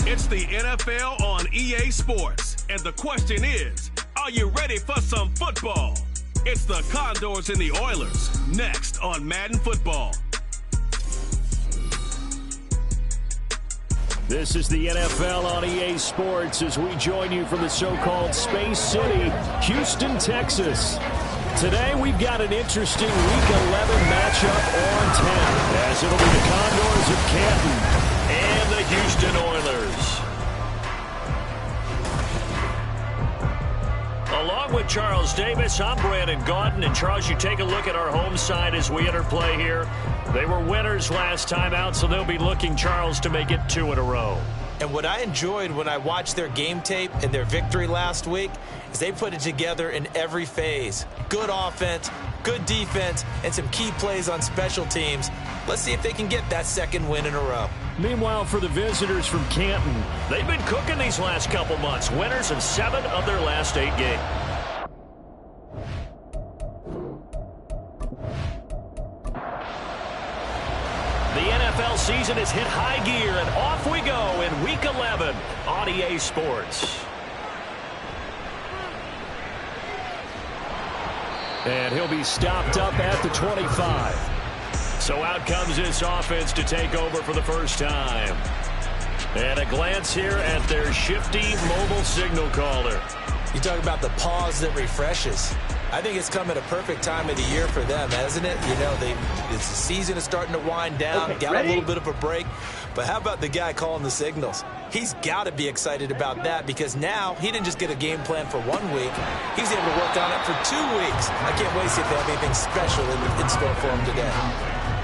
It's the NFL on EA Sports, and the question is, are you ready for some football? It's the Condors and the Oilers, next on Madden Football. This is the NFL on EA Sports as we join you from the so-called Space City, Houston, Texas. Today we've got an interesting Week 11 matchup on tap, as it'll be the Condors of Canton and the Houston Oilers. Along with Charles Davis, I'm Brandon Gaudin. And Charles, you take a look at our home side as we enter play here. They were winners last time out, so they'll be looking, Charles, to make it 2 in a row. And what I enjoyed when I watched their game tape and their victory last week is they put it together in every phase. Good offense, good defense, and some key plays on special teams. Let's see if they can get that second win in a row. Meanwhile, for the visitors from Canton, they've been cooking these last couple months. Winners of 7 of their last 8 games. The NFL season has hit high gear, and off we go in Week 11 on EA Sports. And he'll be stopped up at the 25. So out comes this offense to take over for the first time. And a glance here at their shifty mobile signal caller. You talk about the pause that refreshes. I think it's come at a perfect time of the year for them, hasn't it? You know, the season is starting to wind down, got a little bit of a break. But how about the guy calling the signals? He's got to be excited about that because now he didn't just get a game plan for 1 week. He's able to work on it for 2 weeks. I can't wait to see if they have anything special in store for him today.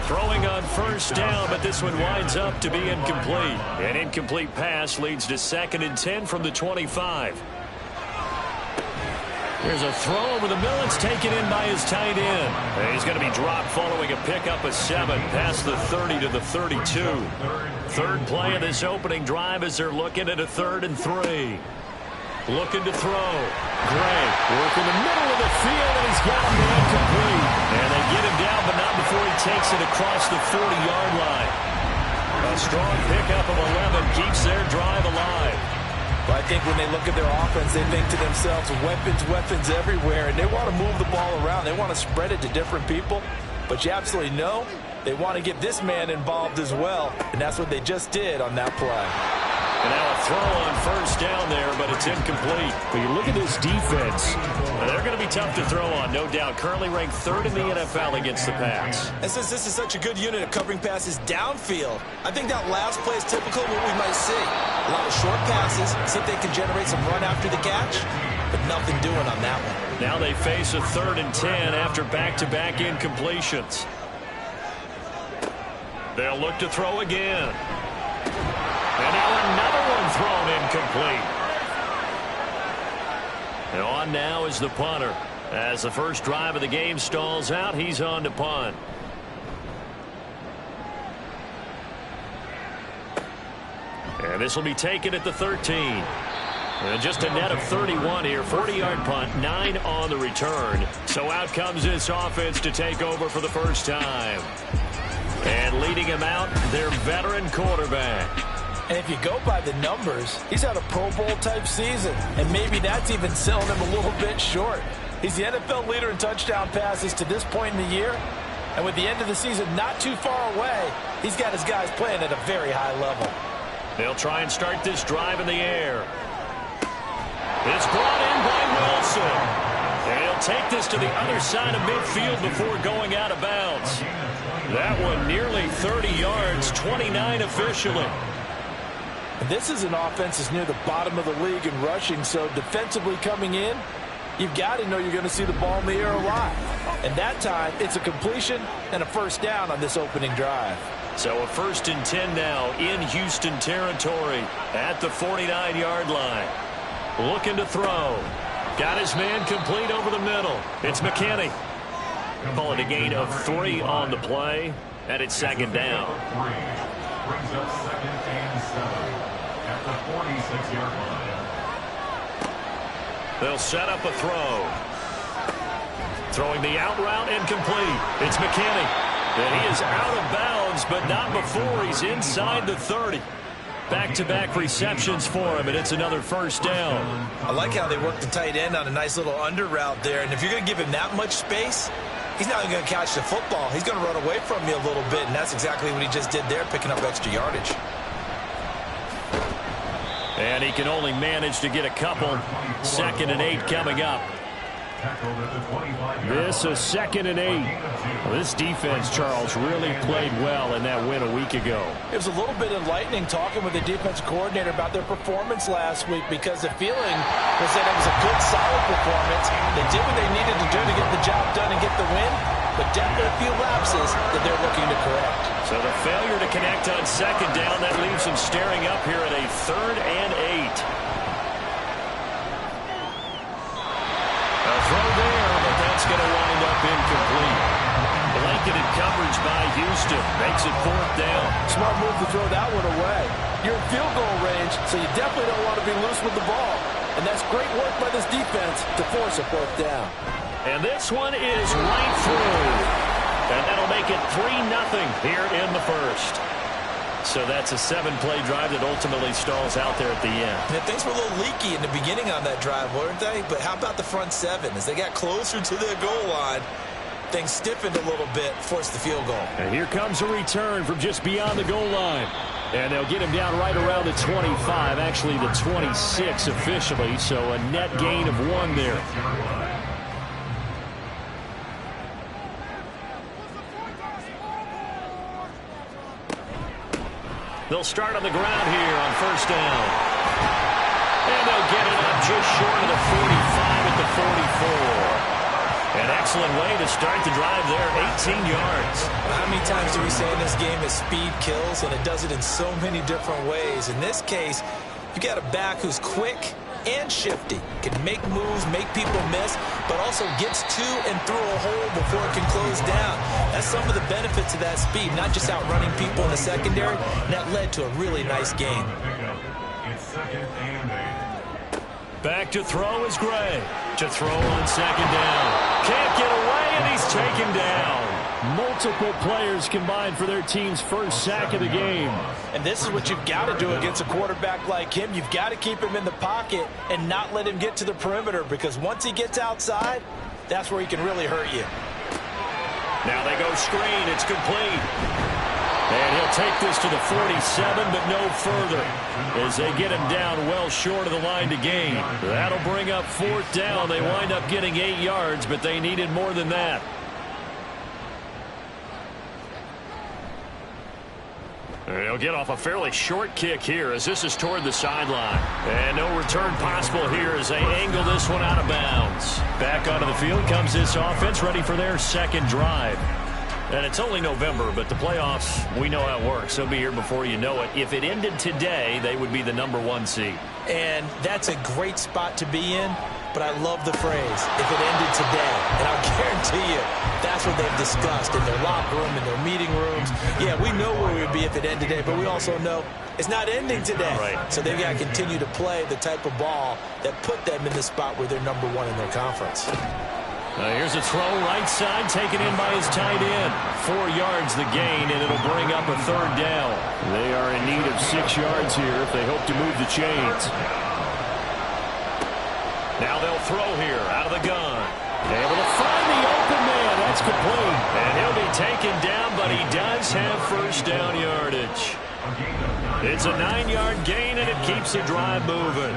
Throwing on first down, but this one winds up to be incomplete. An incomplete pass leads to 2nd and 10 from the 25. Here's a throw over the middle. It's taken in by his tight end. And he's going to be dropped following a pickup of 7 past the 30 to the 32. Third play of this opening drive as they're looking at a 3rd and 3. Looking to throw. Gray working the middle of the field, and he's got a man complete. And they get him down, but not before he takes it across the 40-yard line. A strong pickup of 11 keeps their drive alive. Well, I think when they look at their offense, they think to themselves, weapons everywhere, and they want to move the ball around. They want to spread it to different people, but you absolutely know they want to get this man involved as well, and that's what they just did on that play. And now a throw on first down there, but it's incomplete. But you look at this defense. They're going to be tough to throw on, no doubt. Currently ranked 3rd in the NFL against the pass. And since this is such a good unit of covering passes downfield, I think that last play is typical of what we might see. A lot of short passes, see if they can generate some run after the catch, but nothing doing on that one. Now they face a 3rd and 10 after back-to-back incompletions. They'll look to throw again. And now another one thrown incomplete. And on now is the punter. As the first drive of the game stalls out, he's on to punt. And this will be taken at the 13. And just a net of 31 here. 40-yard punt, 9 on the return. So out comes this offense to take over for the first time. And leading him out, their veteran quarterback. And if you go by the numbers, he's had a Pro Bowl-type season, and maybe that's even selling him a little bit short. He's the NFL leader in touchdown passes to this point in the year, and with the end of the season not too far away, he's got his guys playing at a very high level. They'll try and start this drive in the air. It's brought in by Wilson. And he'll take this to the other side of midfield before going out of bounds. That one nearly 30 yards, 29 officially. This is an offense that's near the bottom of the league in rushing, so defensively coming in, you've got to know you're going to see the ball in the air a lot. And that time, it's a completion and a first down on this opening drive. So a 1st and 10 now in Houston territory at the 49-yard line. Looking to throw. Got his man complete over the middle. It's McKinney. Call it a gain of 3 on the play, and it's 2nd down. Brings up 2nd and 7 at the 46-yard line. They'll set up a throw. Throwing the out route incomplete. It's McKinney. And he is out of bounds, but not before he's inside the 30. Back-to-back receptions for him, and it's another first down. I like how they work the tight end on a nice little under route there. And if you're going to give him that much space, he's not going to catch the football. He's going to run away from you a little bit, and that's exactly what he just did there, picking up extra yardage. And he can only manage to get a couple. 2nd and 8 coming up. This is 2nd and 8. Well, this defense, Charles, really played well in that win a week ago. It was a little bit enlightening talking with the defensive coordinator about their performance last week, because the feeling was that it was a good, solid performance. They did what they needed to do to get the job done and get the win, but definitely a few lapses that they're looking to correct. So the failure to connect on 2nd down, that leaves them staring up here at a 3rd and 8. A throw there, but that's going to wind up incomplete. Blanketed coverage by Houston makes it 4th down. Smart move to throw that one away. You're in field goal range, so you definitely don't want to be loose with the ball. And that's great work by this defense to force a 4th down. And this one is right through. And that'll make it 3-0 here in the first. So that's a 7-play drive that ultimately stalls out there at the end. And things were a little leaky in the beginning on that drive, weren't they? But how about the front 7? As they got closer to their goal line, things stiffened a little bit, forced the field goal. And here comes a return from just beyond the goal line. And they'll get him down right around the 25, actually the 26 officially, so a net gain of 1 there. They'll start on the ground here on 1st down. And they'll get it up just short of the 45 at the 44. An excellent way to start the drive there, 18 yards. How many times do we say in this game that speed kills, and it does it in so many different ways? In this case, you got a back who's quick and shifty, can make moves, make people miss, but also gets to and through a hole before it can close down. That's some of the benefits of that speed, not just outrunning people in the secondary, and that led to a really nice gain. Back to throw is Gray. To throw on 2nd down. Can't get away, and he's taken down. Multiple players combined for their team's first sack of the game. And this is what you've got to do against a quarterback like him. You've got to keep him in the pocket and not let him get to the perimeter, because once he gets outside, that's where he can really hurt you. Now they go screen. It's complete. And he'll take this to the 47, but no further, as they get him down well short of the line to gain. That'll bring up 4th down. They wind up getting 8 yards, but they needed more than that. They'll get off a fairly short kick here, as this is toward the sideline. And no return possible here as they angle this one out of bounds. Back onto the field comes this offense, ready for their 2nd drive. And it's only November, but the playoffs, we know how it works. They'll be here before you know it. If it ended today, they would be the #1 seed. And that's a great spot to be in, but I love the phrase, if it ended today. And I'll guarantee you, that's what they've discussed in their locker room, in their meeting rooms. Yeah, we know where we would be if it ended today, but we also know it's not ending today. Right. So they've got to continue to play the type of ball that put them in the spot where they're #1 in their conference. Here's a throw right side, taken in by his tight end. 4 yards the gain, and it'll bring up a 3rd down. They are in need of 6 yards here if they hope to move the chains. Now they'll throw here out of the gun. Able to find the open man. That's complete. And he'll be taken down, but he does have 1st down yardage. It's a 9-yard gain, and it keeps the drive moving.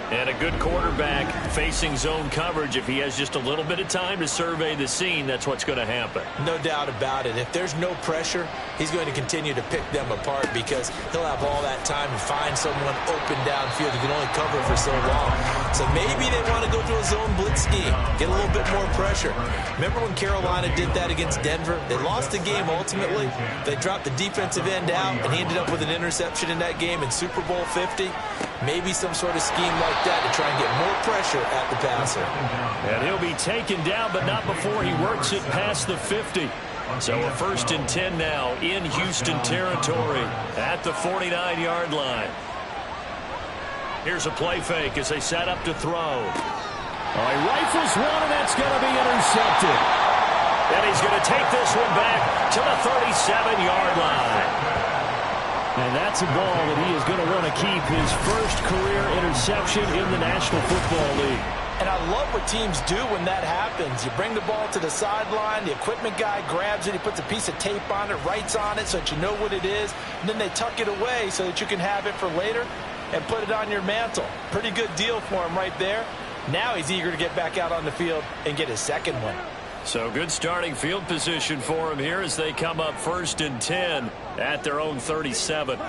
And a good quarterback facing zone coverage. If he has just a little bit of time to survey the scene, that's what's going to happen. No doubt about it. If there's no pressure, he's going to continue to pick them apart, because he'll have all that time to find someone open downfield who can only cover for so long. So maybe they want to go to a zone blitz scheme, get a little bit more pressure. Remember when Carolina did that against Denver? They lost the game ultimately. They dropped the defensive end out, and he ended up with an interception in that game in Super Bowl 50. Maybe some sort of scheme like that to try and get more pressure at the passer. And he'll be taken down, but not before he works it past the 50. So a 1st and 10 now in Houston territory at the 49-yard line. Here's a play fake as they set up to throw. He rifles one, and that's going to be intercepted. And he's going to take this one back to the 37-yard line. And that's a ball that he is going to want to keep, his first career interception in the National Football League. And I love what teams do when that happens. You bring the ball to the sideline, the equipment guy grabs it, he puts a piece of tape on it, writes on it so that you know what it is, and then they tuck it away so that you can have it for later and put it on your mantle. Pretty good deal for him right there. Now he's eager to get back out on the field and get his second one. So good starting field position for him here as they come up 1st and 10 at their own 37.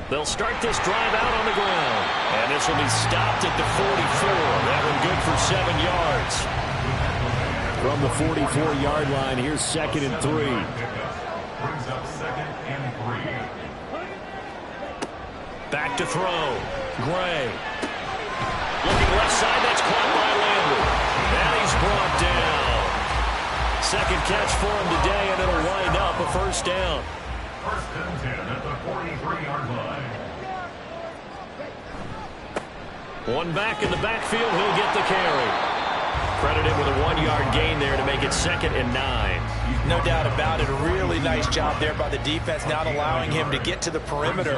They'll start this drive out on the ground. And this will be stopped at the 44. That one good for 7 yards. From the 44-yard line, here's 2nd and 3. Brings up 2nd and 3. Back to throw. Gray. Looking left side, that's caught by Landry. And he's brought down. Second catch for him today, and it'll wind up a 1st down. 1st and 10 at the 43-yard line. One back in the backfield, he'll get the carry. Credited with a 1-yard gain there to make it 2nd and 9. No doubt about it. A really nice job there by the defense, not allowing him to get to the perimeter.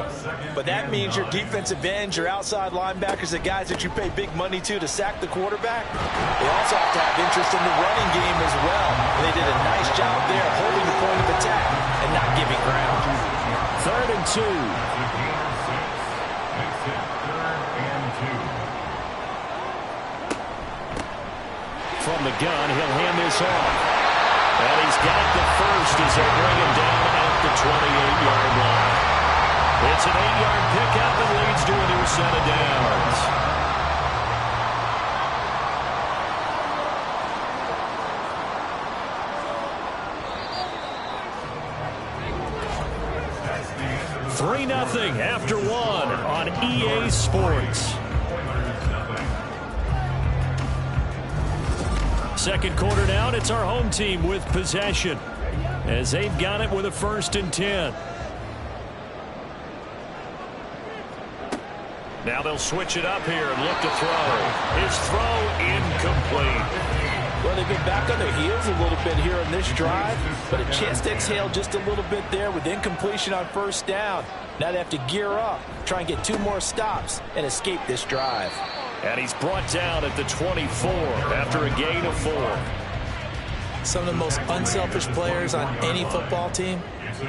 But that means your defensive ends, your outside linebackers, the guys that you pay big money to sack the quarterback, they also have to have interest in the running game as well. They did a nice job there holding the point of attack and not giving ground. 3rd and 2. From the gun, he'll hand this off. And he's got the first as they bring him down at the 28-yard line. It's an 8-yard pickup and leads to a new set of downs. 3-0 after 1 on EA Sports. Second quarter down, it's our home team with possession as they've got it with a 1st and 10. Now they'll switch it up here and look to throw. His throw incomplete. Well, they've been back on their heels a little bit here in this drive, but a chance to exhale just a little bit there with incompletion on 1st down. Now they have to gear up, try and get 2 more stops and escape this drive. And he's brought down at the 24 after a gain of 4. Some of the most unselfish players on any football team,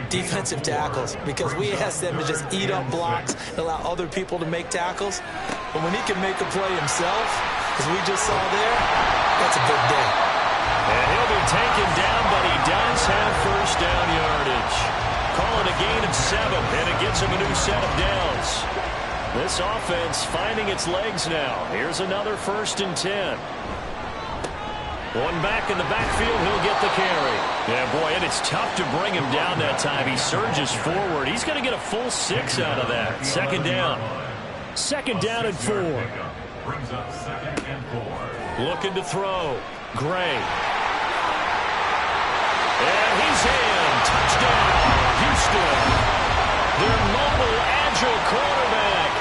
defensive tackles, because we ask them to just eat up blocks and allow other people to make tackles. But when he can make a play himself, as we just saw there, that's a big day. And he'll be taken down, but he does have 1st down yardage. Call it a gain of 7, and it gets him a new set of downs. This offense finding its legs now. Here's another 1st and 10. One back in the backfield, he'll get the carry. Yeah, boy, and it's tough to bring him down that time. He surges forward. He's going to get a full 6 out of that. 2nd down. 2nd down and 4. Brings up 2nd and 4. Looking to throw. Gray. And he's in. Touchdown, Houston. Their mobile, agile quarterback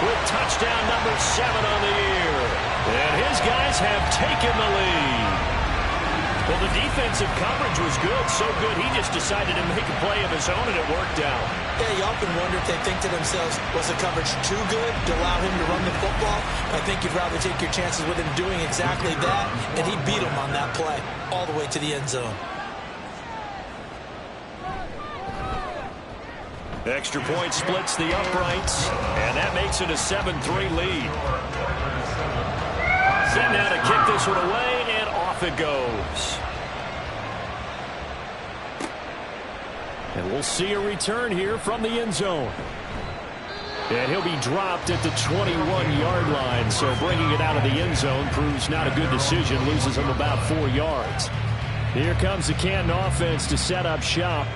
with touchdown number 7 on the year. And his guys have taken the lead. Well, the defensive coverage was good, so good he just decided to make a play of his own, and it worked out. Yeah, you often wonder if they think to themselves, was the coverage too good to allow him to run the football? I think you'd rather take your chances with him doing exactly that, and he beat him on that play all the way to the end zone. Extra point splits the uprights, and that makes it a 7-3 lead. Set now to kick this one away, and off it goes. And we'll see a return here from the end zone. And he'll be dropped at the 21-yard line, so bringing it out of the end zone proves not a good decision, loses him about 4 yards. Here comes the Canton offense to set up shop.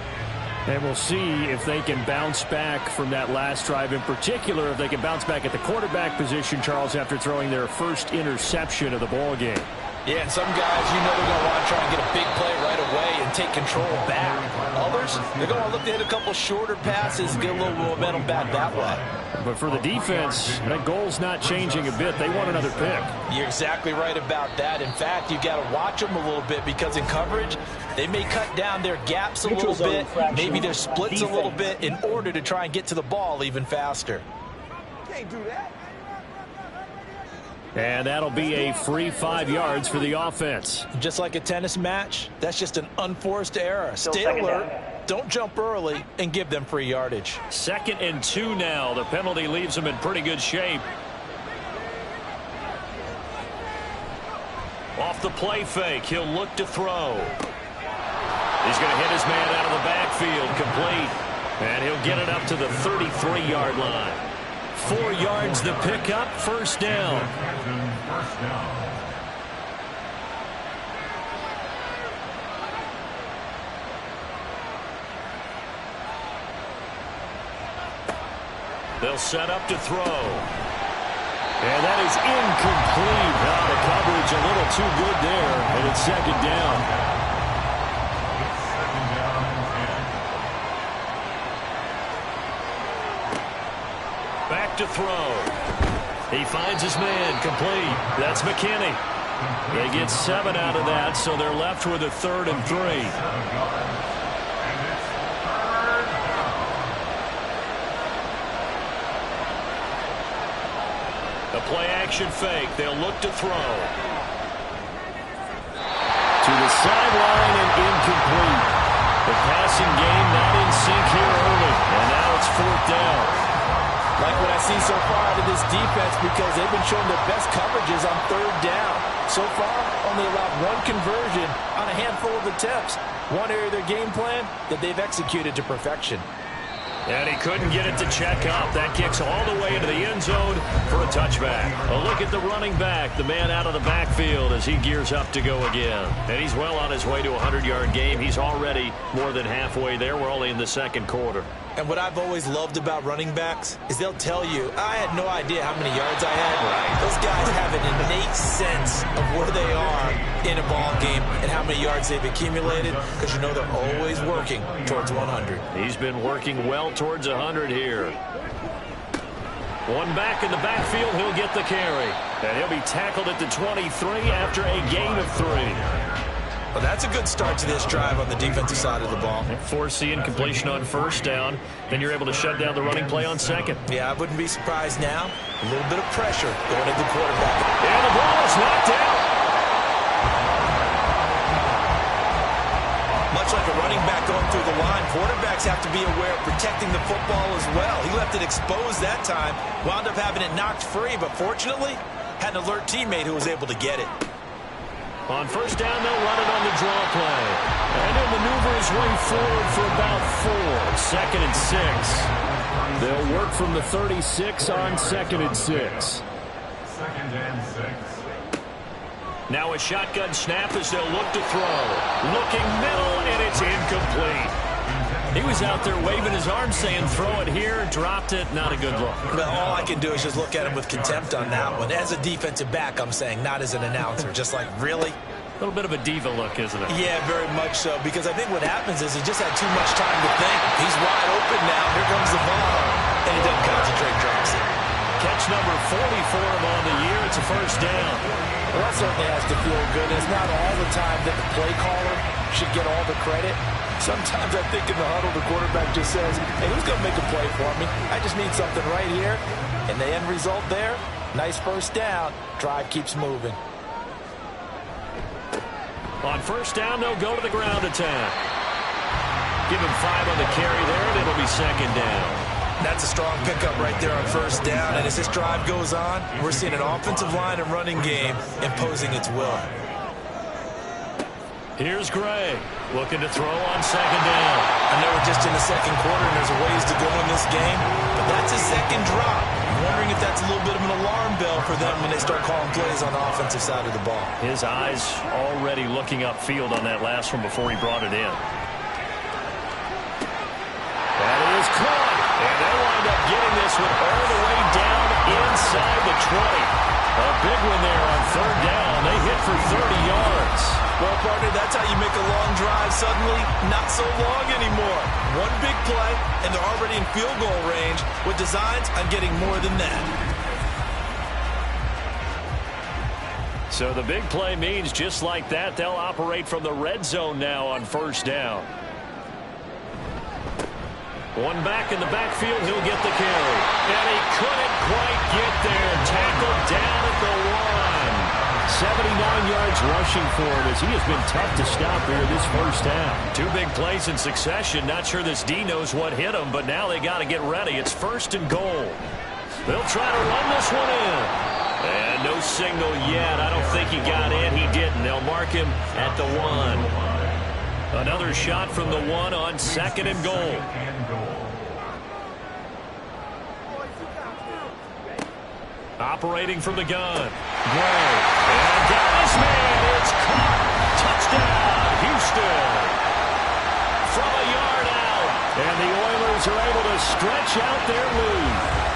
And we'll see if they can bounce back from that last drive, in particular if they can bounce back at the quarterback position, Charles, after throwing their first interception of the ball game. Yeah, and some guys, you know, they're going to want to try and get a big play right away and take control back. Others, they're going to look to hit a couple shorter passes, get a little momentum back that way. But for the defense, that goal's not changing a bit. They want another pick. You're exactly right about that. In fact, you got to watch them a little bit because in coverage, they may cut down their gaps a little bit, maybe their splits a little bit in order to try and get to the ball even faster. Can't do that. And that'll be a free 5 yards for the offense. Just like a tennis match, that's just an unforced error. Stay alert, don't jump early, and give them free yardage. 2nd and 2 now. The penalty leaves them in pretty good shape. Off the play fake, he'll look to throw. He's going to hit his man out of the backfield, complete. And he'll get it up to the 33-yard line. 4 yards the pickup, first down. They'll set up to throw. And that is incomplete. The coverage a little too good there, and it's 2nd down. Back to throw. He finds his man, complete. That's McKinney. They get 7 out of that, so they're left with a 3rd and 3. A play-action fake. They'll look to throw. To the sideline and incomplete. The passing game not in sync here early, and now it's 4th down. Like what I see so far out of this defense because they've been showing their best coverages on 3rd down. So far, only allowed 1 conversion on a handful of attempts. One area of their game plan that they've executed to perfection. And he couldn't get it to check up. That kicks all the way into the end zone for a touchback. A look at the running back, the man out of the backfield as he gears up to go again. And he's well on his way to a 100-yard game. He's already more than halfway there. We're only in the 2nd quarter. And what I've always loved about running backs is they'll tell you, I had no idea how many yards I had. Right. Those guys have an innate sense of where they are in a ball game and how many yards they've accumulated because you know they're always working towards 100. He's been working well towards 100 here. One back in the backfield, he'll get the carry. And he'll be tackled at the 23 after a gain of 3. Well, that's a good start to this drive on the defensive side of the ball. Force the incompletion on 1st down. Then you're able to shut down the running play on 2nd. Yeah, I wouldn't be surprised now. A little bit of pressure going at the quarterback. And the ball is knocked out. Much like a running back going through the line, quarterbacks have to be aware of protecting the football as well. He left it exposed that time, wound up having it knocked free, but fortunately, had an alert teammate who was able to get it. On 1st down, they'll run it on the draw play. And he'll maneuver his way forward for about 4. 2nd and 6. They'll work from the 36 on 2nd and 6. 2nd and 6. Now a shotgun snap as they'll look to throw. Looking middle, and it's incomplete. He was out there waving his arms saying, throw it here, dropped it, not a good look. Well, all I can do is just look at him with contempt on that one. As a defensive back, I'm saying, not as an announcer. Just like, really? A little bit of a diva look, isn't it? Yeah, very much so, because I think what happens is he just had too much time to think. He's wide open now. Here comes the ball. And he doesn't concentrate, drops it. Catch number 40 for him on the year. It's a 1st down. Well, that certainly has to feel good. It's not all the time that the play caller should get all the credit. Sometimes I think in the huddle, the quarterback just says, hey, who's going to make a play for me? I just need something right here. And the end result there, nice 1st down. Drive keeps moving. On 1st down, they'll go to the ground attack. Give him 5 on the carry there, and it'll be 2nd down. That's a strong pickup right there on 1st down. And as this drive goes on, we're seeing an offensive line and running game imposing its will. Here's Gray looking to throw on 2nd down. I know we're just in the 2nd quarter and there's a ways to go in this game, but that's a 2nd drop. I'm wondering if that's a little bit of an alarm bell for them when they start calling plays on the offensive side of the ball. His eyes already looking upfield on that last one before he brought it in. That is caught. And they'll wind up getting this one all the way down inside the 20. A big one there on 3rd down. They hit for 30 yards. Well, partner, that's how you make a long drive suddenly not so long anymore. One big play, and they're already in field goal range with designs on getting more than that. So the big play means just like that, they'll operate from the red zone now on first down. One back in the backfield, he'll get the carry. And he couldn't quite get there. Tackled down at the 1. 79 yards rushing for him as he has been tough to stop here this first half. Two big plays in succession. Not sure this D knows what hit him, but now they got to get ready. It's first and goal. They'll try to run this one in. And no signal yet. I don't think he got in. He didn't. They'll mark him at the 1. Another shot from the 1 on second and goal. Operating from the gun. Gray. And got his man. It's caught. Touchdown, Houston. From a yard out. And the Oilers are able to stretch out their lead.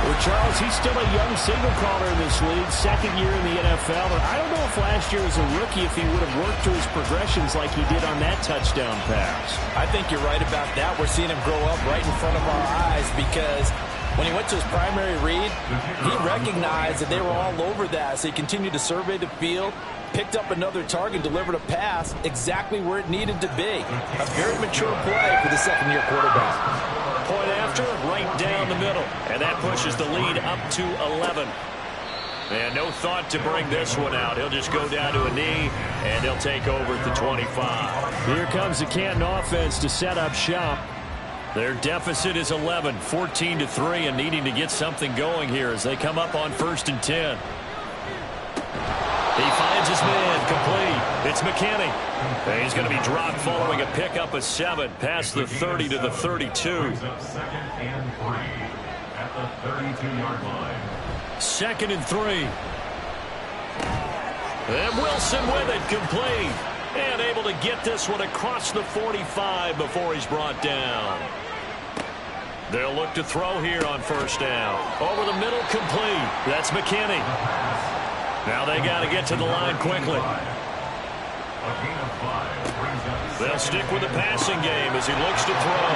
Well, Charles, he's still a young signal caller in this league, second year in the NFL. But I don't know if last year as a rookie if he would have worked through his progressions like he did on that touchdown pass. I think you're right about that. We're seeing him grow up right in front of our eyes because when he went to his primary read, he recognized that they were all over that. So he continued to survey the field, picked up another target, delivered a pass exactly where it needed to be. A very mature play for the second-year quarterback. Point after, right down the middle. And that pushes the lead up to 11. And no thought to bring this one out. He'll just go down to a knee, and he'll take over at the 25. Here comes the Canton offense to set up shop. Their deficit is 11, 14-3, and needing to get something going here as they come up on first and 10. He finds his man, complete. It's McKinney. And he's going to be dropped following a pickup of 7 past the 30 to the 32. Second and 3 at the 32-yard line. Second and 3. And Wilson with it, complete. And able to get this one across the 45 before he's brought down. They'll look to throw here on first down. Over the middle, complete. That's McKinney. Now they got to get to the line quickly. They'll stick with the passing game as he looks to throw.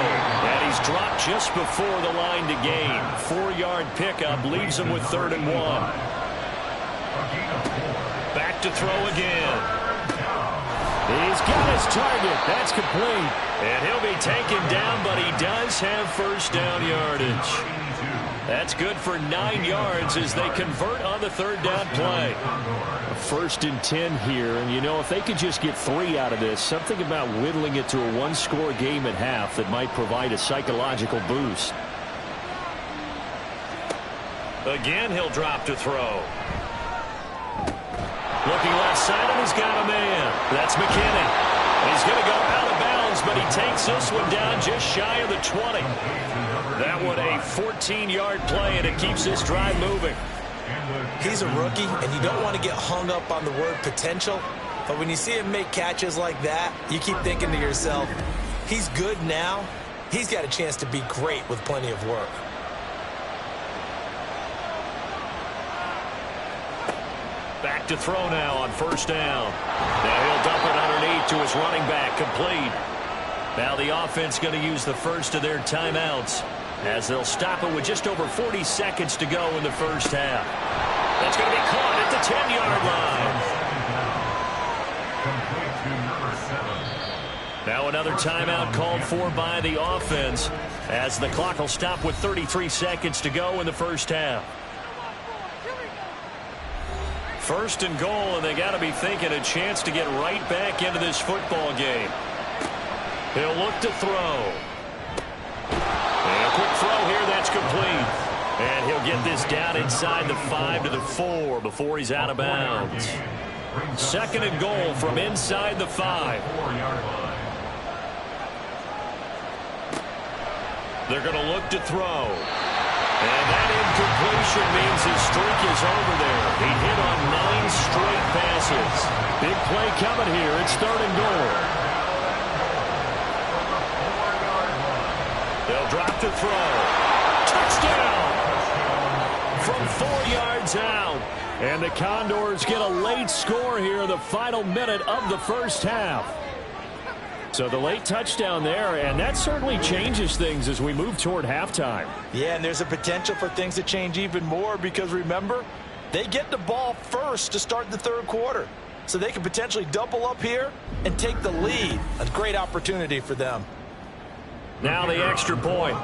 And he's dropped just before the line to gain. 4-yard pickup leaves him with 3rd and 1. Back to throw again. He's got his target. That's complete. And he'll be taken down, but he does have first down yardage. That's good for 9 yards as they convert on the 3rd down play. First and 10 here, and you know, if they could just get 3 out of this, something about whittling it to a 1-score game at half that might provide a psychological boost. Again, he'll drop to throw. Looking left side, and he's got a man. That's McKinney. He's going to go out of bounds, but he takes this one down just shy of the 20. That one a 14-yard play, and it keeps this drive moving. He's a rookie, and you don't want to get hung up on the word potential. But when you see him make catches like that, you keep thinking to yourself, he's good now. He's got a chance to be great with plenty of work. Back to throw now on first down. Now he'll dump it underneath to his running back, complete. Now the offense going to use the first of their timeouts as they'll stop it with just over 40 seconds to go in the first half. That's going to be caught at the 10-yard line. Now another timeout called for by the offense as the clock will stop with 33 seconds to go in the first half. First and goal, and they got to be thinking a chance to get right back into this football game. He'll look to throw. And a quick throw here, that's complete. And he'll get this down inside the 5 to the 4 before he's out of bounds. Second and goal from inside the 5. They're going to look to throw. And that incompletion means his streak is over there. He hit on 9 straight passes. Big play coming here. It's 3rd and goal. They'll drop to throw. Touchdown! From 4 yards out. And the Condors get a late score here in the final minute of the first half. So the late touchdown there, and that certainly changes things as we move toward halftime. Yeah, and there's a potential for things to change even more because, remember, they get the ball first to start the third quarter. So they can potentially double up here and take the lead. A great opportunity for them. Now the extra point.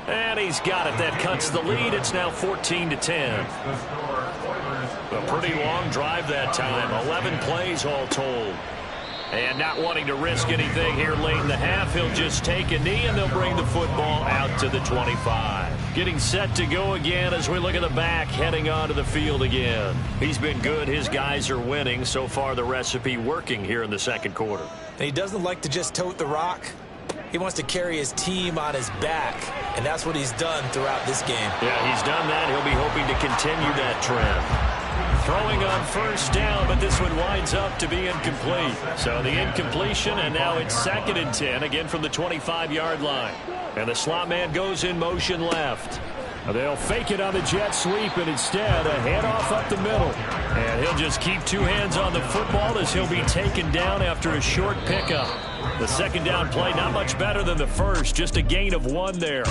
And he's got it. That cuts the lead. It's now 14-10. A pretty long drive that time. 11 plays all told. And not wanting to risk anything here late in the half, he'll just take a knee and they'll bring the football out to the 25. Getting set to go again as we look at the back, heading onto the field again. He's been good. His guys are winning. So far the recipe working here in the second quarter. And he doesn't like to just tote the rock. He wants to carry his team on his back, and that's what he's done throughout this game. Yeah, he's done that. He'll be hoping to continue that trend. Throwing on first down, but this one winds up to be incomplete. So the incompletion, and now it's 2nd and 10, again from the 25-yard line. And the slot man goes in motion left. They'll fake it on the jet sweep, and instead a handoff up the middle. And he'll just keep two hands on the football as he'll be taken down after a short pickup. The second down play not much better than the first, just a gain of 1 there.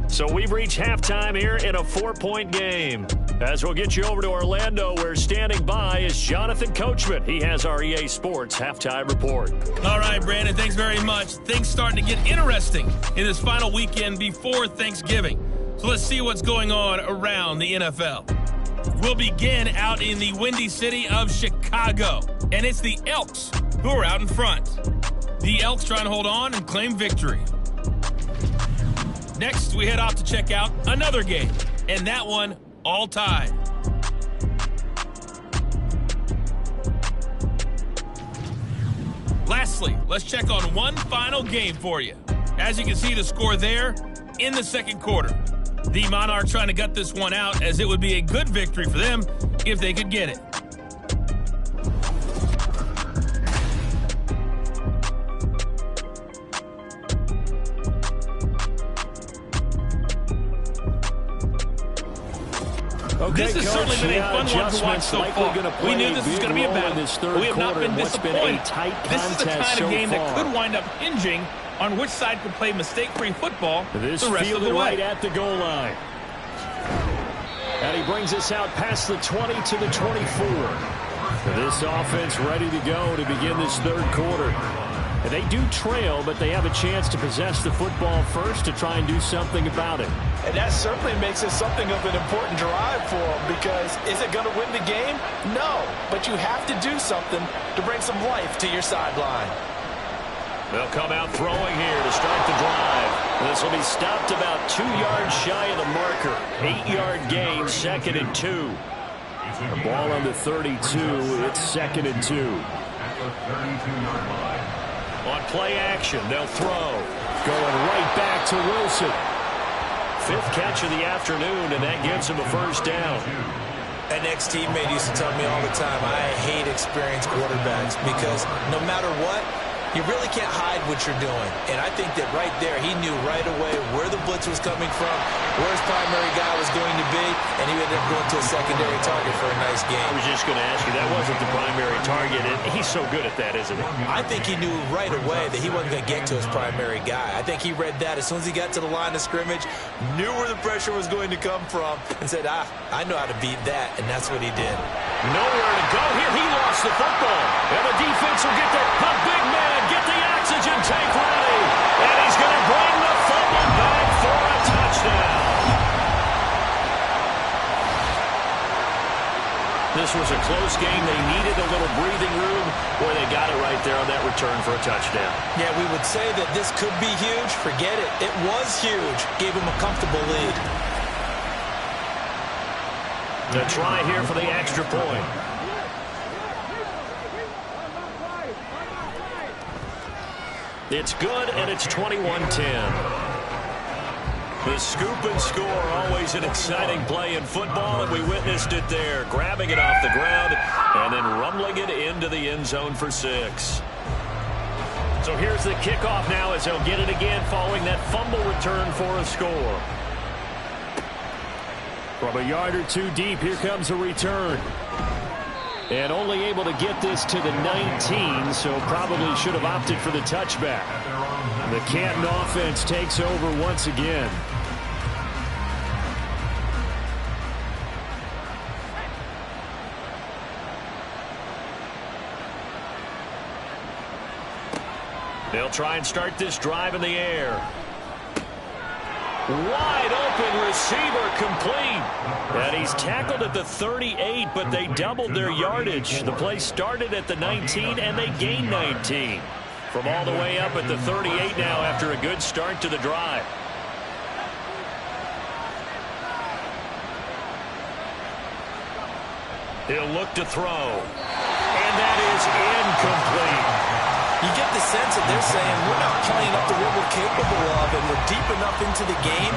So we've reached halftime here in a 4-point game. As we'll get you over to Orlando, where standing by is Jonathan Coachman. He has our EA Sports halftime report. All right, Brandon, thanks very much. Things starting to get interesting in this final weekend before Thanksgiving. So let's see what's going on around the NFL. We'll begin out in the windy city of Chicago, and it's the Elks who are out in front. The Elks trying to hold on and claim victory. Next, we head off to check out another game, and that one all tied. Lastly, let's check on one final game for you. As you can see the score there in the second quarter. The Monarchs trying to gut this one out, as it would be a good victory for them if they could get it. Okay, this has certainly been a fun one to watch so far. We knew this was going to be a battle. We have not been disappointed. This is the kind of game that could wind up hinging on which side can play mistake-free football the rest of the way. Right at the goal line. And he brings us out past the 20 to the 24. This offense ready to go to begin this third quarter. And they do trail, but they have a chance to possess the football first to try and do something about it. And that certainly makes it something of an important drive for them, because is it going to win the game? No, but you have to do something to bring some life to your sideline. They'll come out throwing here to start the drive. This will be stopped about 2 yards shy of the marker. 8-yard gain, 2nd and 2. The ball on the 32, it's 2nd and 2. On play action, they'll throw. Going right back to Wilson. 5th catch of the afternoon, and that gives him a first down. An ex-teammate used to tell me all the time, I hate experienced quarterbacks, because no matter what, you really can't hide what you're doing. And I think that right there, he knew right away where the blitz was coming from, where his primary guy was going to be, and he ended up going to a secondary target for a nice game. I was just going to ask you, that wasn't the primary target, and he's so good at that, isn't he? I think he knew right away that he wasn't going to get to his primary guy. I think he read that as soon as he got to the line of scrimmage, knew where the pressure was going to come from, and said, I know how to beat that, and that's what he did. Nowhere to go here. He lost the football, and the defense will get the big man. Get the oxygen tank ready. And he's going to bring the football back for a touchdown. This was a close game. They needed a little breathing room. Boy, they got it right there on that return for a touchdown. Yeah, we would say that this could be huge. Forget it. It was huge. Gave him a comfortable lead. The try here for the extra point. It's good, and it's 21-10. The scoop and score, always an exciting play in football, and we witnessed it there, grabbing it off the ground and then rumbling it into the end zone for 6. So here's the kickoff now as they'll get it again following that fumble return for a score. From a yard or two deep, here comes a return. And only able to get this to the 19, so probably should have opted for the touchback. The Canton offense takes over once again. They'll try and start this drive in the air. Wide open receiver complete. And he's tackled at the 38, but they doubled their yardage. The play started at the 19, and they gained 19. From all the way up at the 38 now after a good start to the drive. He'll look to throw. And that is incomplete. You get the sense that they're saying we're not playing up to what we're capable of, and we're deep enough into the game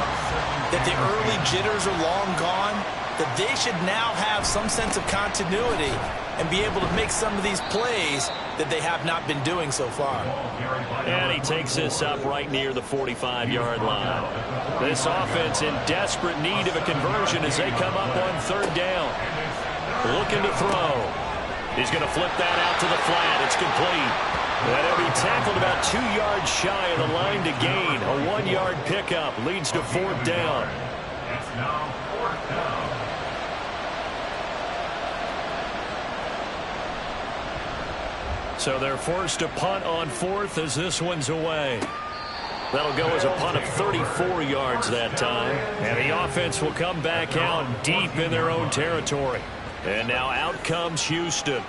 that the early jitters are long gone, that they should now have some sense of continuity and be able to make some of these plays that they have not been doing so far. And he takes this up right near the 45-yard line. This offense in desperate need of a conversion as they come up on third down. Looking to throw. He's going to flip that out to the flat. It's complete. And he'll be tackled about 2 yards shy of the line to gain. A 1-yard pickup leads to fourth down. It's now fourth down. So they're forced to punt on fourth as this one's away. That'll go as a punt of 34 yards that time. And the offense will come back out deep in their own territory. And now out comes Houston.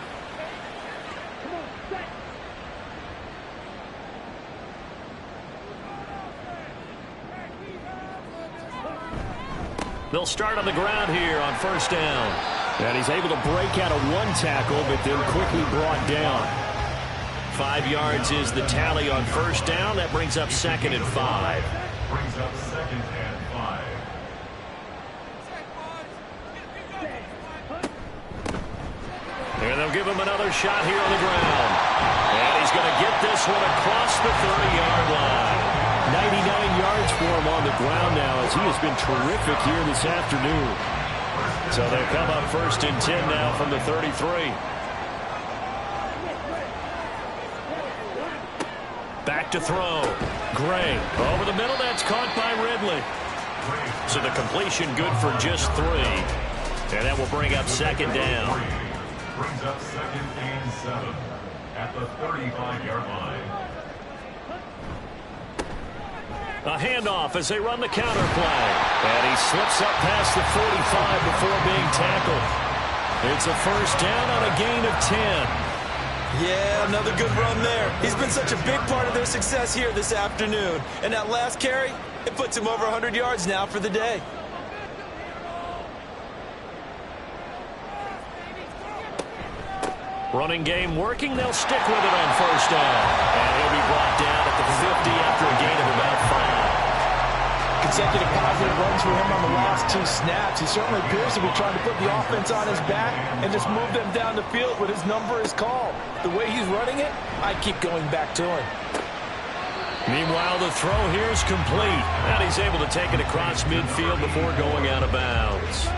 They'll start on the ground here on first down. And he's able to break out of one tackle, but then quickly brought down. 5 yards is the tally on first down. That brings up 2nd and 5. Brings up 2nd and 5. And they'll give him another shot here on the ground. And he's going to get this one across the 30-yard line. 99 yards for him on the ground now as he has been terrific here this afternoon. So they'll come up 1st and 10 now from the 33. Back to throw. Gray over the middle. That's caught by Ridley. So the completion good for just 3. And that will bring up 2nd down. Brings up 2nd and 7 at the 35-yard line. A handoff as they run the counter play. And he slips up past the 45 before being tackled. It's a first down on a gain of 10. Yeah, another good run there. He's been such a big part of their success here this afternoon. And that last carry, it puts him over 100 yards now for the day. Running game working. They'll stick with it on first down. And he'll be brought down at the 50 after a gain of about 5. Consecutive positive runs for him on the last 2 snaps. He certainly appears to be trying to put the offense on his back and just move them down the field when his number is called. The way he's running it, I keep going back to him. Meanwhile, the throw here is complete. And he's able to take it across midfield before going out of bounds.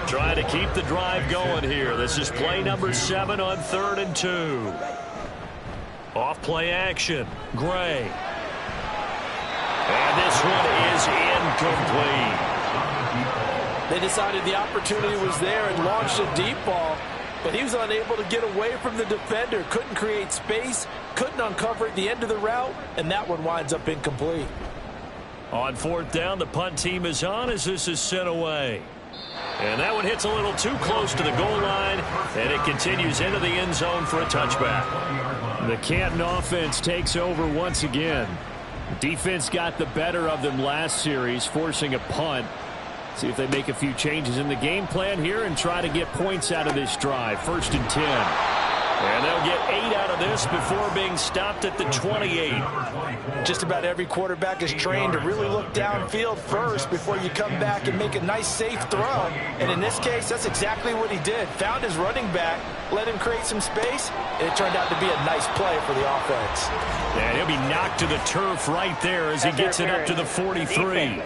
Trying to keep the drive going here. This is play number 7 on 3rd and 2. Off play action. Gray. And this one is incomplete. They decided the opportunity was there and launched a deep ball, but he was unable to get away from the defender. Couldn't create space, couldn't uncover at the end of the route, and that one winds up incomplete. On 4th down, the punt team is on as this is sent away. And that one hits a little too close to the goal line, and it continues into the end zone for a touchback. The Canton offense takes over once again. Defense got the better of them last series, forcing a punt. See if they make a few changes in the game plan here and try to get points out of this drive. 1st and 10. And they'll get 8 out of this before being stopped at the 28. Just about every quarterback is trained to really look downfield first before you come back and make a nice, safe throw. And in this case, that's exactly what he did. Found his running back, let him create some space, and it turned out to be a nice play for the offense. Yeah, he'll be knocked to the turf right there as he gets it up to the 43.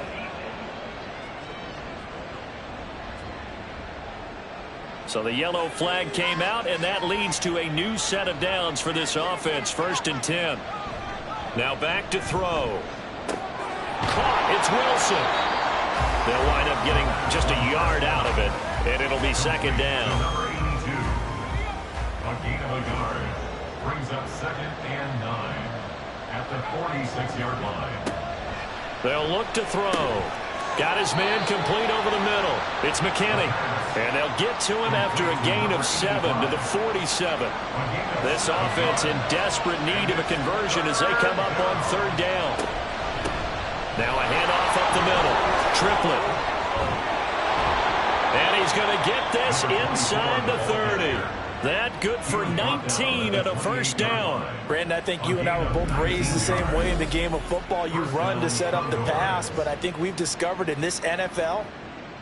So the yellow flag came out, and that leads to a new set of downs for this offense. 1st and 10. Now back to throw. Caught. It's Wilson. They'll wind up getting just a yard out of it, and it'll be 2nd down. Number 82. A gain of a yard. Brings up 2nd and 9 at the 46-yard line. They'll look to throw. Got his man complete over the middle. It's McKinney. And they'll get to him after a gain of 7 to the 47. This offense in desperate need of a conversion as they come up on 3rd down. Now a handoff up the middle. Triplett. And he's going to get this inside the 30. That good for 19 at a 1st down. Brandon, I think you and I were both raised the same way in the game of football. You run to set up the pass, but I think we've discovered in this NFL,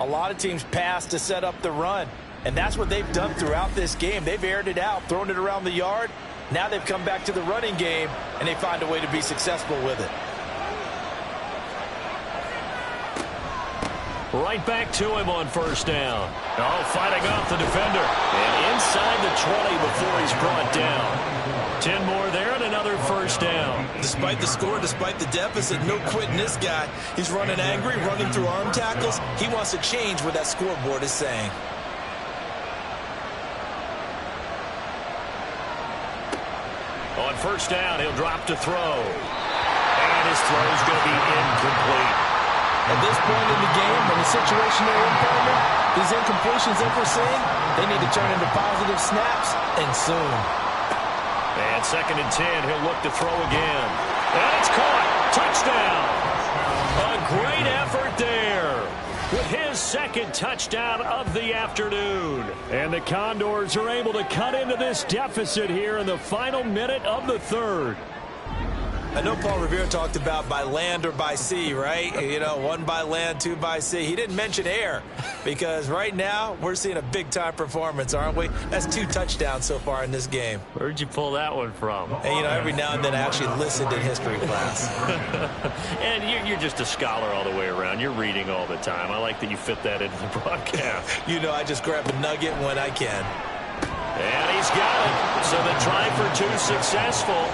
a lot of teams pass to set up the run. And that's what they've done throughout this game. They've aired it out, thrown it around the yard. Now they've come back to the running game, and they find a way to be successful with it. Right back to him on 1st down. Oh, fighting off the defender. And inside the 20 before he's brought down. 10 more there and another 1st down. Despite the score, despite the deficit, no quitting this guy. He's running angry, running through arm tackles. He wants to change what that scoreboard is saying. On 1st down, he'll drop to throw. And his throw's going to be incomplete. At this point in the game, when the situation they're in, partner, these incompletions that we're seeing, they need to turn into positive snaps, and soon. And 2nd and 10, he'll look to throw again. And it's caught. Touchdown. A great effort there with his 2nd touchdown of the afternoon. And the Condors are able to cut into this deficit here in the final minute of the 3rd. I know Paul Revere talked about by land or by sea, right? You know, 1 by land, 2 by sea. He didn't mention air because right now we're seeing a big-time performance, aren't we? That's 2 touchdowns so far in this game. Where'd you pull that one from? And, you know, every now and then I actually listened in history class. And you're just a scholar all the way around. You're reading all the time. I like that you fit that into the broadcast. You know, I just grab a nugget when I can. And he's got it. So the try for 2 successful.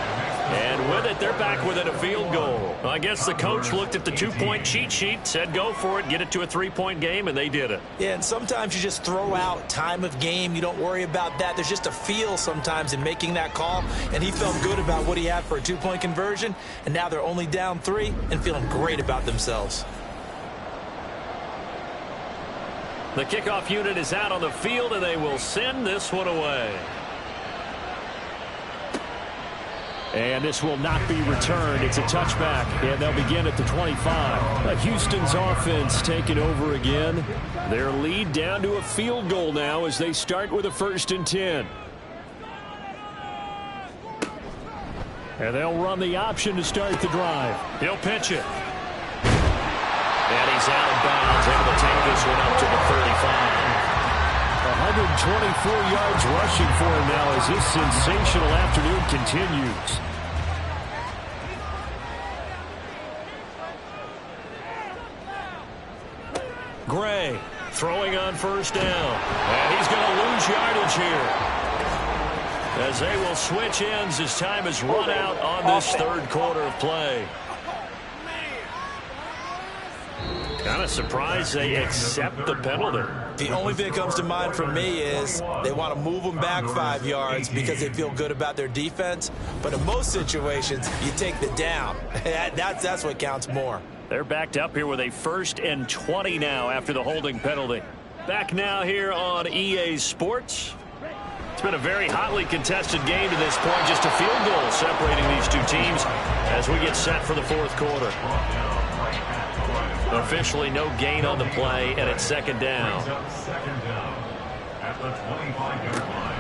And with it, they're back within a field goal. Well, I guess the coach looked at the 2-point cheat sheet, said go for it, get it to a 3-point game, and they did it. Yeah, and sometimes you just throw out time of game. You don't worry about that. There's just a feel sometimes in making that call, and he felt good about what he had for a 2-point conversion, and now they're only down 3 and feeling great about themselves. The kickoff unit is out on the field, and they will send this one away. And this will not be returned. It's a touchback, and they'll begin at the 25. Houston's offense taking over again. Their lead down to a field goal now as they start with a 1st and 10. And they'll run the option to start the drive. He'll pitch it. And he's out of bounds, able to take this one up to the 35. 124 yards rushing for him now as this sensational afternoon continues. Gray throwing on 1st down. And he's going to lose yardage here, as they will switch ends as time is run out on this 3rd quarter of play. Kind of surprised they accept the penalty. The only thing that comes to mind for me is they want to move them back 5 yards because they feel good about their defense. But in most situations, you take the down. That's what counts more. They're backed up here with a 1st and 20 now after the holding penalty. Back now here on EA Sports. It's been a very hotly contested game to this point. Just a field goal separating these 2 teams as we get set for the 4th quarter. Officially no gain on the play, and it's 2nd down. At the 25-yard line.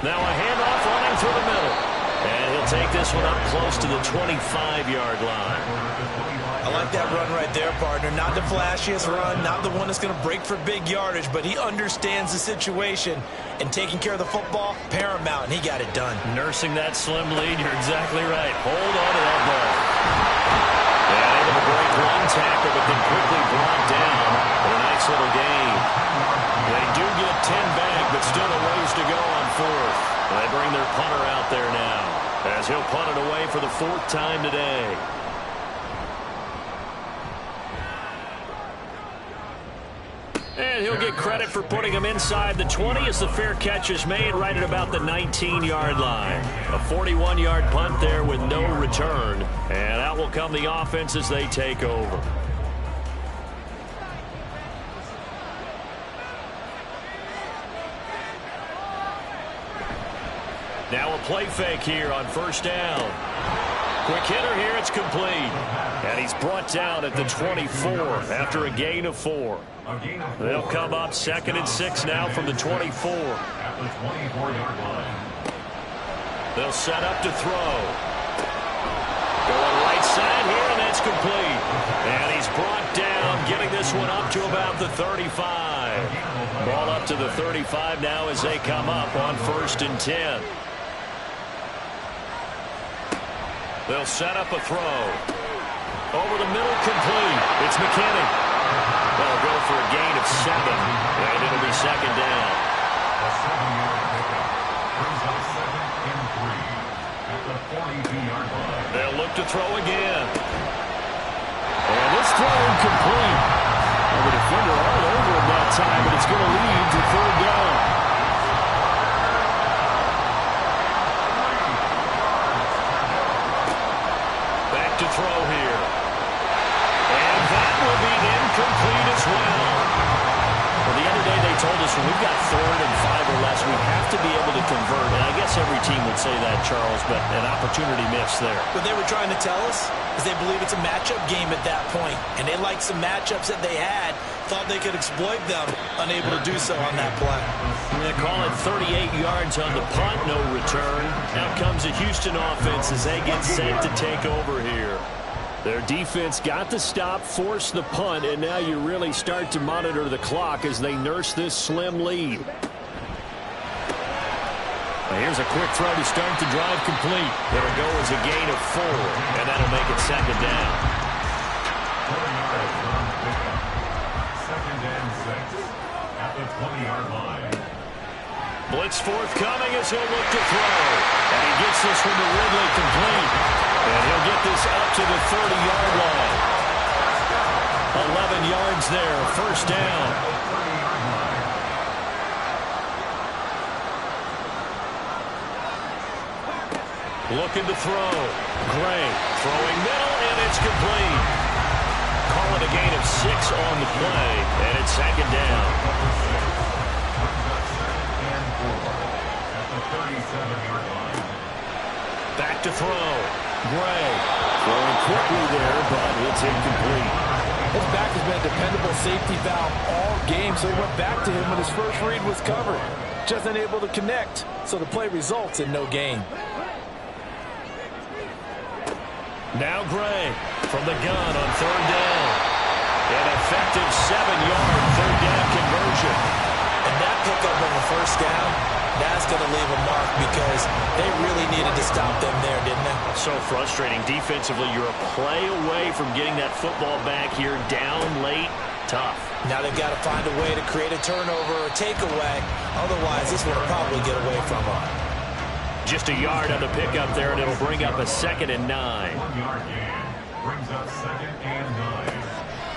Now a handoff running through the middle. And he'll take this one up close to the 25-yard line. I like that run right there, partner. Not the flashiest run, not the one that's going to break for big yardage, but he understands the situation, and taking care of the football, paramount, and he got it done. Nursing that slim lead, you're exactly right. Hold on to that ball. And able to break one tackle, but then quickly brought down for a nice little gain. They do get 10 back, but still a ways to go on fourth. They bring their punter out there now, as he'll punt it away for the 4th time today. And he'll get credit for putting him inside the 20 as the fair catch is made right at about the 19-yard line. A 41-yard punt there with no return. And out will come the offense as they take over. Now a play fake here on first down. Quick hitter here, it's complete. And he's brought down at the 24 after a gain of 4. They'll come up 2nd and 6 now from the 24. At the 24-yard line. They'll set up to throw. Going right side here, and that's complete. And he's brought down, getting this one up to about the 35. Ball up to the 35 now as they come up on 1st and 10. They'll set up a throw. Over the middle, complete. It's McKinney. They'll go for a gain of 7, and it'll be 2nd down. A 7-yard pickup brings up 2nd and 3 at the 42-yard line. They'll look to throw again. And this throw incomplete. And the defender all over him that time, but it's going to lead to 3rd down. Back to throw here. And that will be incomplete as well. Well, the other day they told us when we've got 3rd and 5 or less, we have to be able to convert. And I guess every team would say that, Charles, but an opportunity missed there. What they were trying to tell us is they believe it's a matchup game at that point, and they liked some matchups that they had, thought they could exploit them, unable to do so on that play. They call it 38 yards on the punt, no return. Out comes the Houston offense as they get set to take over here. Their defense got the stop, forced the punt, and now you really start to monitor the clock as they nurse this slim lead. Now here's a quick throw to start the drive complete. There it goes, a gain of 4, and that'll make it 2nd down. 2nd and 6 at the 20-yard line. Blitz forthcoming as he'll look to throw. And he gets this one to Ridley complete. And he'll get this up to the 30-yard line. 11 yards there, 1st down. Looking to throw. Gray throwing middle, and it's complete. Call it a gain of 6 on the play, and it's 2nd down. Back to throw. Gray throwing quickly there, but it's incomplete. His back has been a dependable safety valve all game, so he went back to him when his first read was covered. Just unable to connect, so the play results in no gain. Now Gray from the gun on 3rd down. An effective 7-yard 3rd down conversion. And that pickup on the 1st down, that's going to leave a mark because they really needed to stop them there, didn't they? So frustrating. Defensively, you're a play away from getting that football back here down late. Tough. Now they've got to find a way to create a turnover or takeaway. Otherwise, this one will probably get away from them. Just a yard on the pickup there, and it'll bring up a 2nd and 9. 1-yard gain brings up 2nd and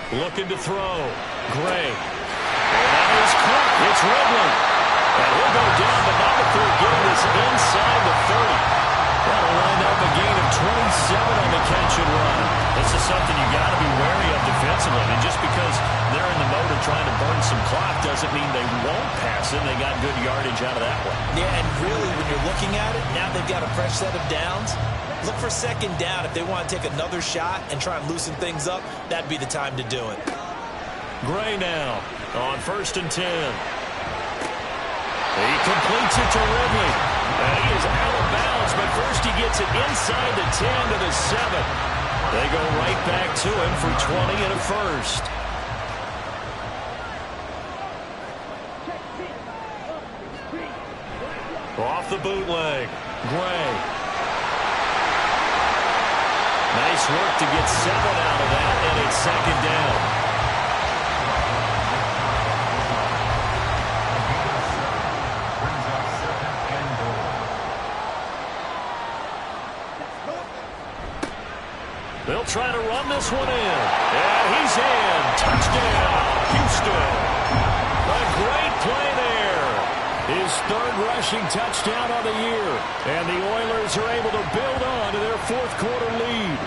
9. Looking to throw. Gray. And that is quick. It's Ridley. And he'll go down, but not before getting this inside the 30. That'll wind up a gain of 27 on the catch and run. This is something you got to be wary of defensively. And just because they're in the mode of trying to burn some clock doesn't mean they won't pass it. They got good yardage out of that one. Yeah, and really, when you're looking at it, now they've got a fresh set of downs. Look for 2nd down. If they want to take another shot and try and loosen things up, that'd be the time to do it. Gray now on 1st and 10. He completes it to Ridley. And he is out of bounds, but first he gets it inside the 10 to the 7. They go right back to him for 20 and a first. Off the bootleg. Gray. Nice work to get 7 out of that, and it's second down. They'll try to run this one in. And he's in. Touchdown, Houston. A great play there. His third rushing touchdown of the year. And the Oilers are able to build on to their fourth quarter lead.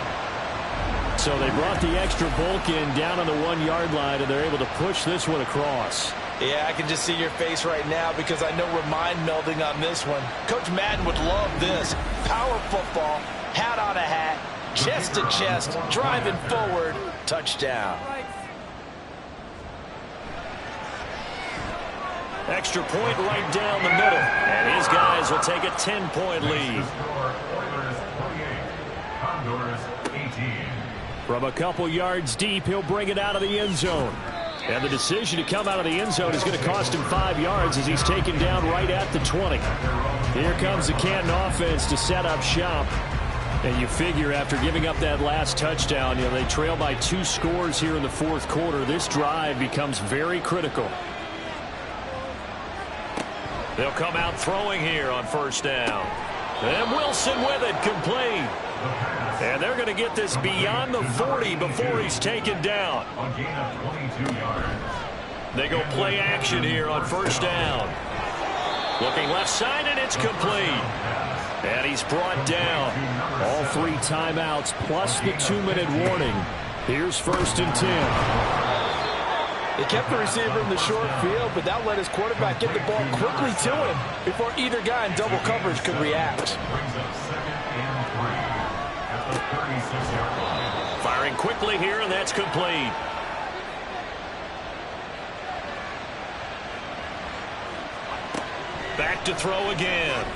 So they brought the extra bulk in down on the 1-yard line, and they're able to push this one across. Yeah, I can just see your face right now because I know we're mind melding on this one. Coach Madden would love this. Power football, hat on a hat, chest to chest, driving forward, touchdown. Extra point right down the middle. And his guys will take a 10-point lead. Oilers 28, Condors 18. From a couple yards deep, he'll bring it out of the end zone. And the decision to come out of the end zone is going to cost him 5 yards as he's taken down right at the 20. Here comes the Canton offense to set up shop. And you figure after giving up that last touchdown, they trail by 2 scores here in the fourth quarter. This drive becomes very critical. They'll come out throwing here on first down. And Wilson with it, complete. And they're going to get this beyond the 40 before he's taken down. A gain of 22 yards. They go play action here on first down. Looking left side, and it's complete. And he's brought down. All 3 timeouts plus the 2-minute warning. Here's first and 10. They kept the receiver in the short field, but that let his quarterback get the ball quickly to him before either guy in double coverage could react. Brings up second and 3 at the 36-yard line. Firing quickly here, and that's complete. Back to throw again.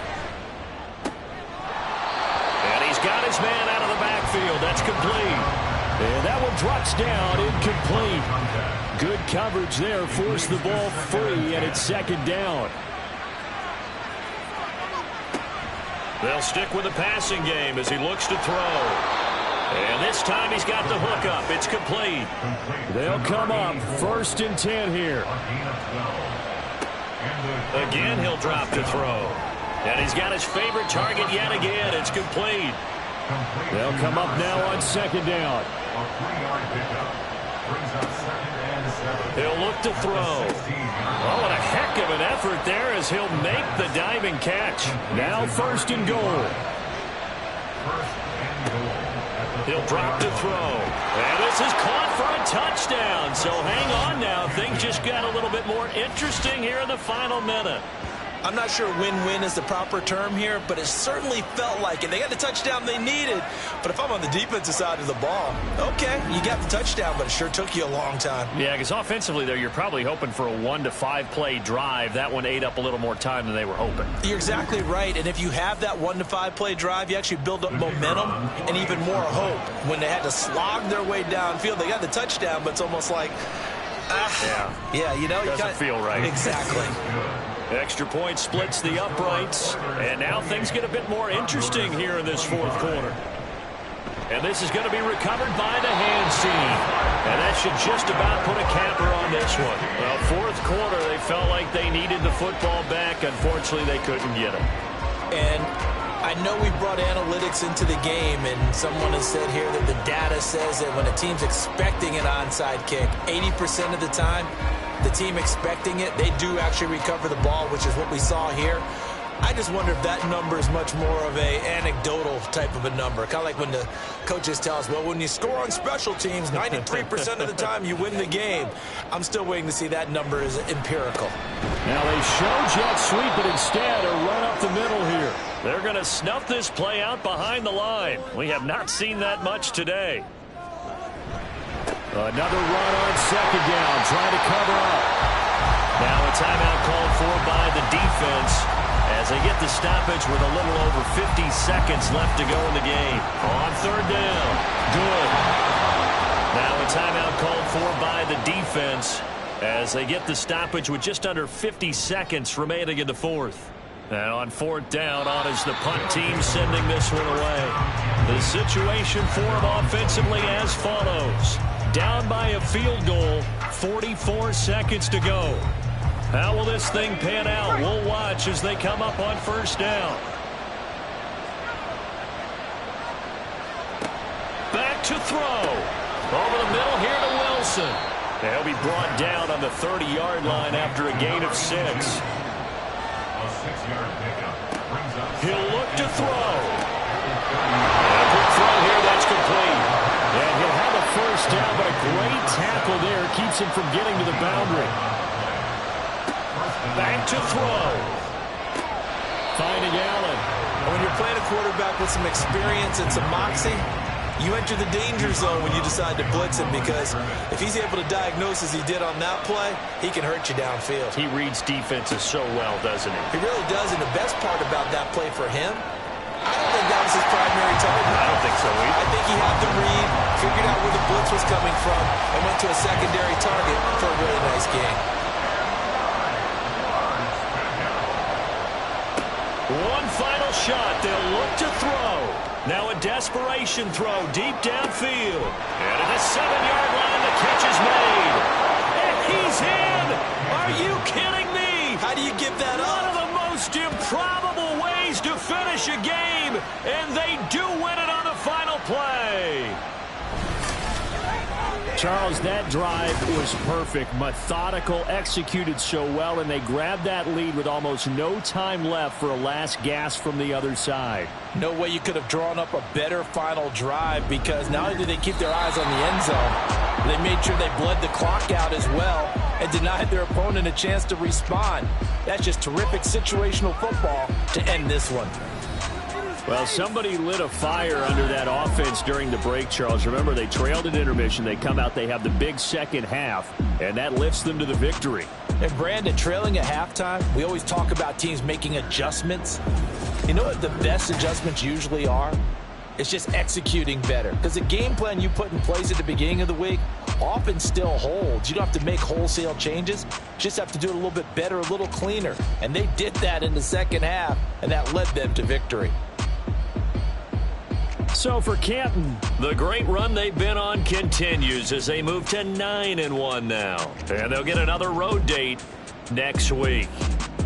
And he's got his man out of the backfield. That's complete. And that one drops down, incomplete. Good coverage there, forced the ball free, and it's second down. They'll stick with the passing game as he looks to throw. And this time he's got the hook up. It's complete. They'll come up first and 10 here. Again, he'll drop to throw. And he's got his favorite target yet again. It's complete. They'll come up now on second down. A 3-yard pickup. Brings up second and 7. He'll look to throw. Oh, and a heck of an effort there as he'll make the diving catch. Now first and goal. First and goal. He'll drop to throw. And this is caught for a touchdown. So hang on now. Things just got a little bit more interesting here in the final minute. I'm not sure win-win is the proper term here, but it certainly felt like it. They got the touchdown they needed, but if I'm on the defensive side of the ball, okay, you got the touchdown, but it sure took you a long time. Yeah, because offensively, though, you're probably hoping for a 1 to 5 play drive. That one ate up a little more time than they were hoping. You're exactly right, and if you have that 1 to 5 play drive, you actually build up momentum and even more hope. When they had to slog their way downfield, they got the touchdown, but it's almost like, doesn't feel right. Exactly. Extra point splits the uprights, and now things get a bit more interesting here in this fourth quarter. And this is going to be recovered by the hands team. And that should just about put a capper on this one. Well, fourth quarter, they felt like they needed the football back. Unfortunately, they couldn't get it. And I know we brought analytics into the game, and someone has said here that the data says that when a team's expecting an onside kick, 80% of the time, the team expecting it, they do actually recover the ball, which is what we saw here. I just wonder if that number is much more of a anecdotal type of a number. Kind of like when the coaches tell us, well, when you score on special teams, 93% of the time you win the game. I'm still waiting to see that number is empirical. Now they show jet sweep, but instead a run up the middle here. They're going to snuff this play out behind the line. We have not seen that much today. Another run on second down, trying to cover up. Now a timeout called for by the defense as they get the stoppage with a little over 50 seconds left to go in the game. On third down. Good. Now a timeout called for by the defense as they get the stoppage with just under 50 seconds remaining in the fourth. And on fourth down, on is the punt team sending this one away. The situation for them offensively as follows. Down by a field goal, 44 seconds to go. How will this thing pan out? We'll watch as they come up on first down. Back to throw. Over the middle here to Wilson. He'll be brought down on the 30-yard line after a gain of 6. A 6-yard pickup brings up. He'll look to throw. And a quick throw here, that's complete. And he'll have a first down, but a great tackle there keeps him from getting to the boundary. Back to throw. Finding Allen. When you're playing a quarterback with some experience and some moxie, you enter the danger zone when you decide to blitz him, because if he's able to diagnose as he did on that play, he can hurt you downfield. He reads defenses so well, doesn't he? He really does, and the best part about that play for him, I don't think that was his primary target. I don't think so either. I think he had the read, figured out where the blitz was coming from, and went to a secondary target for a really nice game. One final shot. They'll look to throw. Now a desperation throw deep downfield. And at the 7-yard line, the catch is made. And he's in! Are you kidding me? How do you give that up? One of the most improbable ways to finish a game. And they do win it on the final play. Charles, that drive was perfect, methodical, executed so well, and they grabbed that lead with almost no time left for a last gasp from the other side. No way you could have drawn up a better final drive, because not only did they keep their eyes on the end zone, they made sure they bled the clock out as well and denied their opponent a chance to respond. That's just terrific situational football to end this one. Well, somebody lit a fire under that offense during the break, Charles. Remember, they trailed at intermission. They come out, they have the big second half, and that lifts them to the victory. And, Brandon, trailing at halftime, we always talk about teams making adjustments. You know what the best adjustments usually are? It's just executing better. Because the game plan you put in place at the beginning of the week often still holds. You don't have to make wholesale changes. You just have to do it a little bit better, a little cleaner. And they did that in the second half, and that led them to victory. So for Canton, the great run they've been on continues as they move to 9-1 now. And they'll get another road date next week.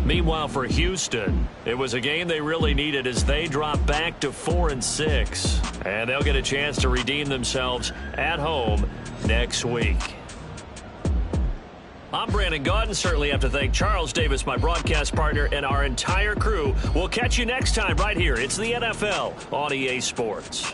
Meanwhile, for Houston, it was a game they really needed as they drop back to 4-6. And they'll get a chance to redeem themselves at home next week. I'm Brandon Gaudin. Certainly have to thank Charles Davis, my broadcast partner, and our entire crew. We'll catch you next time right here. It's the NFL on EA Sports.